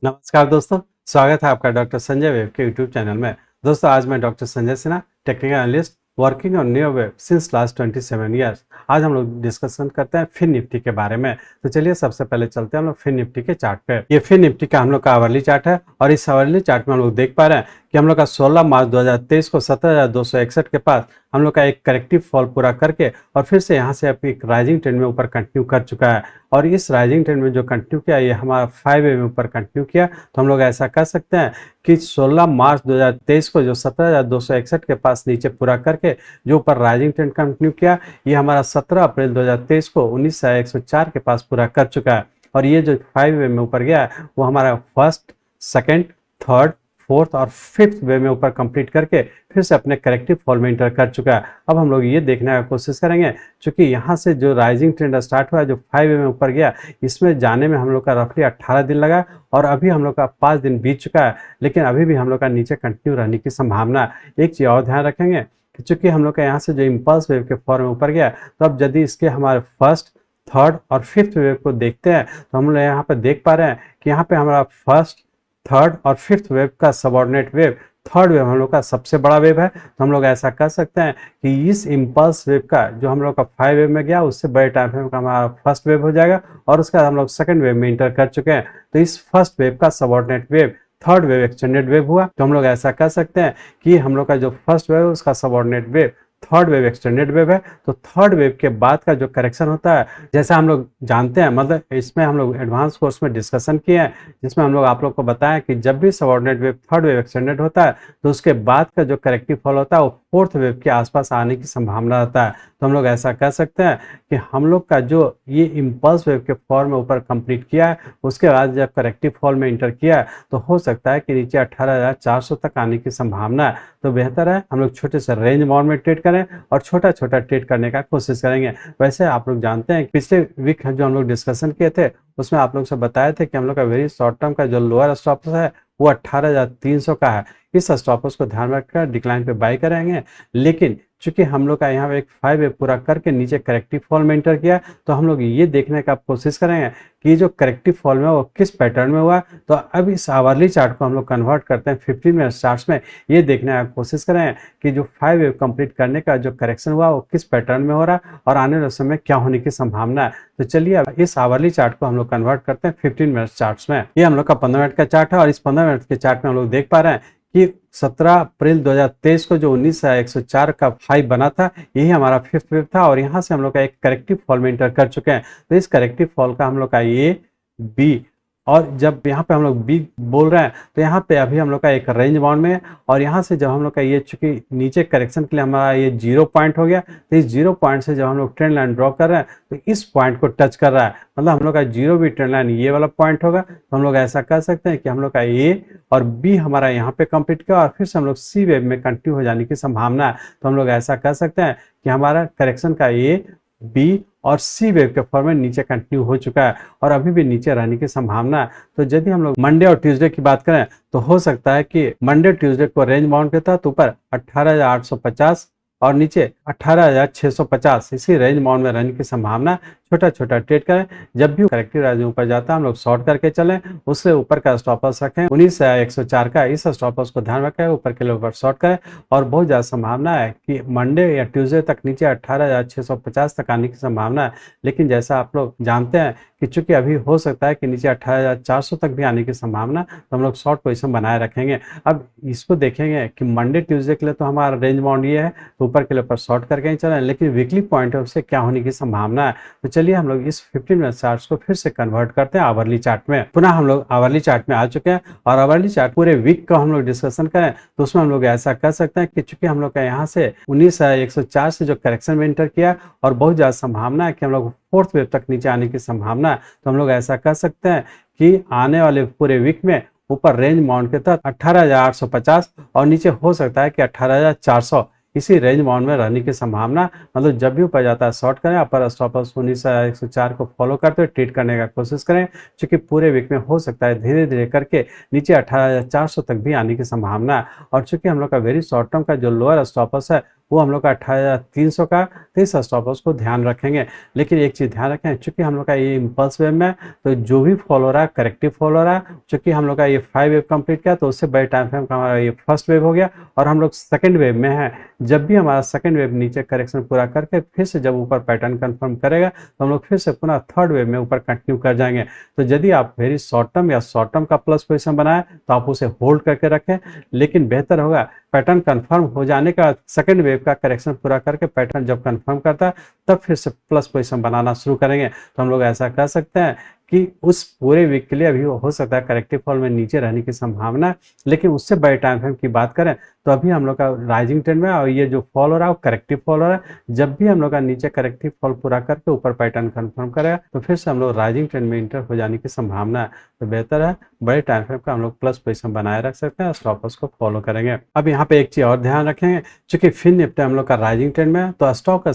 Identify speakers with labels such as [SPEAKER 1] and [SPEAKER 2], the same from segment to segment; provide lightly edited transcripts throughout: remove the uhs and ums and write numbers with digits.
[SPEAKER 1] नमस्कार दोस्तों, स्वागत है आपका डॉक्टर संजय वेब के यूट्यूब चैनल में। दोस्तों आज मैं doctor Sanjay Sinha, technical analyst working on new web since last 27 years. आज हम लोग डिस्कशन करते हैं फिन निफ्टी के बारे में। तो चलिए सबसे पहले चलते हैं हम लोग फिन निफ्टी के चार्ट पे। ये फिन निफ्टी का हम लोग का आवरली चार्ट है और इस आवरली चार्ट में हम लोग देख पा रहे हैं कि हम लोग का 16 मार्च 2023 को 17,261 के पास हम लोग का एक करेक्टिव फॉल पूरा करके और फिर से यहाँ से एक राइजिंग ट्रेंड में ऊपर कंटिन्यू कर चुका है। और इस राइजिंग ट्रेंड में जो कंटिन्यू किया ये हमारा 5 में ऊपर कंटिन्यू किया। तो हम लोग ऐसा कर सकते हैं कि 16 मार्च 2023 को जो 17,261 के पास नीचे पूरा करके जो ऊपर राइजिंग ट्रेंड कंटिन्यू किया, ये हमारा 17 अप्रैल 2023 को 19,104 के पास पूरा कर चुका है। और ये जो 5 में ऊपर गया है वो हमारा फर्स्ट, सेकेंड, थर्ड, फोर्थ और फिफ्थ वे में ऊपर कंप्लीट करके फिर से अपने करेक्टिव फॉल में इंटर कर चुका है। अब हम लोग ये देखने का कोशिश करेंगे, क्योंकि यहाँ से जो राइजिंग ट्रेंड स्टार्ट हुआ है, जो 5 वे में ऊपर गया, इसमें जाने में हम लोग का रफली 18 दिन लगा और अभी हम लोग का 5 दिन बीत चुका है, लेकिन अभी भी हम लोग का नीचे कंटिन्यू रहने की संभावना है। एक चीज़ और ध्यान रखेंगे कि चूंकि हम लोग का यहाँ से जो इम्पल्स वेव के फॉर्म में ऊपर गया, तो अब यदि इसके हमारे फर्स्ट, थर्ड और फिफ्थ वेव को देखते हैं तो हम लोग यहाँ पर देख पा रहे हैं कि यहाँ पे हमारा फर्स्ट, थर्ड और फिफ्थ वेव का सबऑर्डिनेट वेव, थर्ड वेव हम लोग का सबसे बड़ा वेव है। तो हम लोग ऐसा कर सकते हैं कि इस इम्पल्स वेव का जो हम लोग का 5 वेव में गया, उससे बड़े टाइम फ्रेम का हमारा फर्स्ट वेव हो जाएगा और उसका हम लोग सेकंड वेव में इंटर कर चुके हैं। तो इस फर्स्ट वेव का subordinate wave third wave extended wave हुआ। तो हम लोग ऐसा कर सकते हैं कि हम लोग का जो फर्स्ट वेव है उसका subordinate wave third wave extended wave है। तो थर्ड वेव के बाद का जो करेक्शन होता है, जैसा हम लोग जानते हैं, मतलब इसमें हम लोग एडवांस कोर्स में डिस्कशन किए हैं, जिसमें हम लोग आप लोग को बताया कि जब भी subordinate wave third wave extended होता है तो उसके बाद का जो करेक्टिव फॉल होता है वो फोर्थ वेव के आसपास आने की संभावना रहता है। तो हम लोग ऐसा कर सकते हैं कि हम लोग का जो ये इम्पल्स वेव के फॉर्म में ऊपर कंप्लीट किया है, उसके बाद जब करेक्टिव फॉल में इंटर किया है तो हो सकता है कि नीचे 18,400 तक आने की संभावना है। तो बेहतर है हम लोग छोटे से रेंज बाउंड में ट्रेड करें और छोटा छोटा ट्रेड करने का कोशिश करेंगे। वैसे आप लोग जानते हैं पिछले वीक जो हम लोग डिस्कशन किए थे उसमें आप लोग से बताए थे कि हम लोग का वेरी शॉर्ट टर्म का जो लोअर स्टॉप है वो 18,300 का है। इस स्टॉप लॉस को ध्यान रखकर डिक्लाइन पे बाय करेंगे, लेकिन चूंकि हम लोग का यहाँ पे एक 5 वे पूरा करके नीचे करेक्टिव फॉल में एंटर किया, तो हम लोग ये देखने का कोशिश करेंगे कि जो करेक्टिव फॉल में वो किस पैटर्न में हुआ। तो अब इस आवरली चार्ट को हम लोग कन्वर्ट करते हैं 15 मिनट चार्ट्स में, ये देखने का कोशिश करें कि जो 5 वेव कंप्लीट करने का जो करेक्शन हुआ वो किस पैटर्न में हो रहा है और आने वाले समय क्या होने की संभावना है। तो चलिए इस आवरली चार्ट को हम लोग कन्वर्ट करते हैं 15 मिनट चार्ट्स में। ये हम लोग का 15 मिनट का चार्ट है और इस 15 मिनट के चार्ट में हम लोग देख पा रहे हैं कि 17 अप्रैल 2023 को जो 19,104 का हाई बना था, यही हमारा फिफ्थ वेव था और यहाँ से हम लोग का एक करेक्टिव फॉल में इंटर कर चुके हैं। तो इस करेक्टिव फॉल का हम लोग का ए, बी, और जब यहाँ पे हम लोग बी बोल रहे हैं तो यहाँ पे अभी हम लोग का एक रेंज बाउंड में है और यहाँ से जब हम लोग का ये चूंकि नीचे करेक्शन के लिए हमारा ये 0 पॉइंट हो गया, तो इस 0 पॉइंट से जब हम लोग ट्रेंड लाइन ड्रॉ कर रहे हैं तो इस पॉइंट को टच कर रहा है, मतलब हम लोग का 0 भी ट्रेंड लाइन ये वाला पॉइंट होगा। तो हम लोग ऐसा कर सकते हैं कि हम लोग का ए और बी हमारा यहाँ पे कंप्लीट किया और फिर से हम लोग सी वेव में कंटिन्यू हो जाने की संभावना है। तो हम लोग ऐसा कर सकते हैं कि हमारा करेक्शन का ए, बी और सी वेव के फॉर्म में नीचे कंटिन्यू हो चुका है और अभी भी नीचे रहने की संभावना है। तो यदि हम लोग मंडे और ट्यूसडे की बात करें तो हो सकता है कि मंडे ट्यूसडे को रेंज बाउंड के तहत ऊपर 18,850 और नीचे 18,650 इसी रेंज बाउंड में रहने की संभावना। छोटा छोटा ट्रेड करें, जब भी करेक्टिव रेंज ऊपर जाता है हम लोग शॉर्ट करके चलें, उससे ऊपर का स्टॉप लॉस रखें 19,104 का, इस स्टॉप लॉस को ध्यान रखें, ऊपर के लिए ऊपर शॉर्ट करें। और बहुत ज़्यादा संभावना है कि मंडे या ट्यूसडे तक नीचे 18,650 तक आने की संभावना है, लेकिन जैसा आप लोग जानते हैं कि चूंकि अभी हो सकता है कि नीचे 18,400 तक भी आने की संभावना, तो हम लोग शॉर्ट पोजीशन बनाए रखेंगे। अब इसको देखेंगे कि मंडे ट्यूसडे के लिए तो हमारा रेंज बाउंड ये है, तो ऊपर के लिए ऊपर शॉर्ट करके ही चलें, लेकिन वीकली पॉइंट ऑफ से क्या होने की संभावना है। तो चलिए हम लोग इस 15 मिनट चार्ट्स को फिर से कन्वर्ट करते हैं आवरली चार्ट में। पुनः हम लोग आवरली चार्ट में आ चुके हैं और आवरली चार्ट पूरे वीक का हम लोग डिस्कशन करें तो उसमें हम लोग ऐसा कर सकते हैं कि चूंकि हम लोग का यहाँ से 19,104 से जो करेक्शन में इंटर किया और बहुत ज़्यादा संभावना है कि हम लोग फोर्थ वेव तक नीचे आने की संभावना है, तो हम लोग ऐसा कर सकते हैं कि आने वाले पूरे वीक में ऊपर रेंज बाउंड के तहत 18,850 और नीचे हो सकता है कि 18,400 इसी रेंज बाउंड में रहने की संभावना। मतलब जब भी ऊपर जाता है शॉर्ट करें, अपर स्टॉप लॉस 19,104 को फॉलो करते हुए ट्रेड करने का कोशिश करें, क्योंकि पूरे वीक में हो सकता है धीरे धीरे करके नीचे 18,400 तक भी आने की संभावना है। और चूंकि हम लोग का वेरी शॉर्ट टर्म का जो लोअर स्टॉप लॉस है वो हम लोग का 18,300 का, तो इस स्टॉप लॉस को ध्यान रखेंगे। लेकिन एक चीज़ ध्यान रखें, चूंकि हम लोग का ये इम्पल्स वेव में, तो जो भी फॉल हो रहा है करेक्टिव फॉल हो रहा है। चूंकि हम लोग का ये 5 वेव कंप्लीट किया, तो उससे बड़े टाइम फ्रेम का हमारा ये फर्स्ट वेव हो गया और हम लोग सेकंड वेव में हैं। जब भी हमारा सेकंड वेव नीचे करेक्शन पूरा करके फिर से जब ऊपर पैटर्न कंफर्म करेगा, तो हम लोग फिर से पुनः थर्ड वेव में ऊपर कंटिन्यू कर जाएंगे। तो यदि आप वेरी शॉर्ट टर्म या शॉर्ट टर्म का प्लस पोजिशन बनाए, तो आप उसे होल्ड करके रखें। लेकिन बेहतर होगा पैटर्न कंफर्म हो जाने का सेकंड वेव का करेक्शन पूरा करके पैटर्न जब कंफर्म करता है, तब फिर से प्लस पोजीशन बनाना शुरू करेंगे। तो हम लोग ऐसा कर सकते हैं कि उस पूरे वीक के लिए अभी हो सकता है करेक्टिव फॉल में नीचे रहने की संभावना है, लेकिन उससे बड़े टाइम फ्रेम की बात करें तो अभी हम लोग का राइजिंग ट्रेंड में, और ये जो फॉल हो रहा है वो करेक्टिव फॉल हो रहा है। जब भी हम लोग का नीचे करेक्टिव फॉल पूरा करके ऊपर पैटर्न कंफर्म करेगा, तो फिर से हम लोग राइजिंग ट्रेंड में इंटर हो जाने की संभावना है। तो बेहतर है बड़े टाइम फ्रेम का हम लोग प्लस पोजीशन बनाए रख सकते हैं, स्टॉप लॉस को फॉलो करेंगे। अब यहाँ पे एक चीज और ध्यान रखेंगे, चूंकि फिन निफ्टी हम लोग का राइजिंग ट्रेंड में है, तो स्टॉक का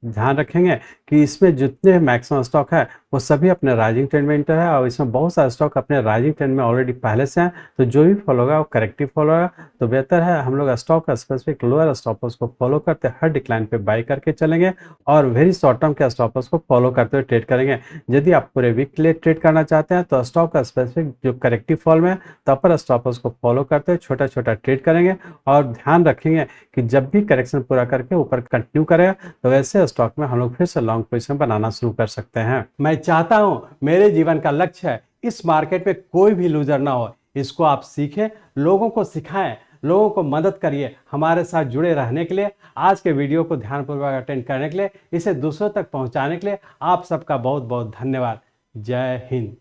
[SPEAKER 1] ध्यान रखेंगे कि इसमें जितने मैक्सिमम स्टॉक है वो सभी अपने राइजिंग ट्रेंड में इंटर है, और इसमें बहुत सारे स्टॉक अपने राइजिंग ट्रेंड में ऑलरेडी पहले से हैं। तो जो भी फॉलो होगा वो करेक्टिव फॉलो होगा। तो बेहतर है हम लोग स्टॉक का स्पेसिफिक लोअर स्टॉप लॉस को फॉलो करते हर डिक्लाइन पे बाय करके चलेंगे, और वेरी शॉर्ट टर्म के स्टॉप लॉस को फॉलो करते हुए ट्रेड करेंगे। यदि आप पूरे वीक के लिए ट्रेड करना चाहते हैं, तो स्टॉक का स्पेसिफिक जो करेक्टिव फॉल में, तो अपर स्टॉप लॉस को फॉलो करते हुए छोटा छोटा ट्रेड करेंगे, और ध्यान रखेंगे कि जब भी करेक्शन पूरा करके ऊपर कंटिन्यू करेगा, तो वैसे स्टॉक में हम लोग फिर से लॉन्ग पोजीशन बनाना शुरू कर सकते हैं। मैं चाहता हूं मेरे जीवन का लक्ष्य है इस मार्केट में कोई भी लूजर ना हो। इसको आप सीखें, लोगों को सिखाएं, लोगों को मदद करिए। हमारे साथ जुड़े रहने के लिए, आज के वीडियो को ध्यानपूर्वक अटेंड करने के लिए, इसे दूसरों तक पहुंचाने के लिए आप सबका बहुत बहुत धन्यवाद। जय हिंद।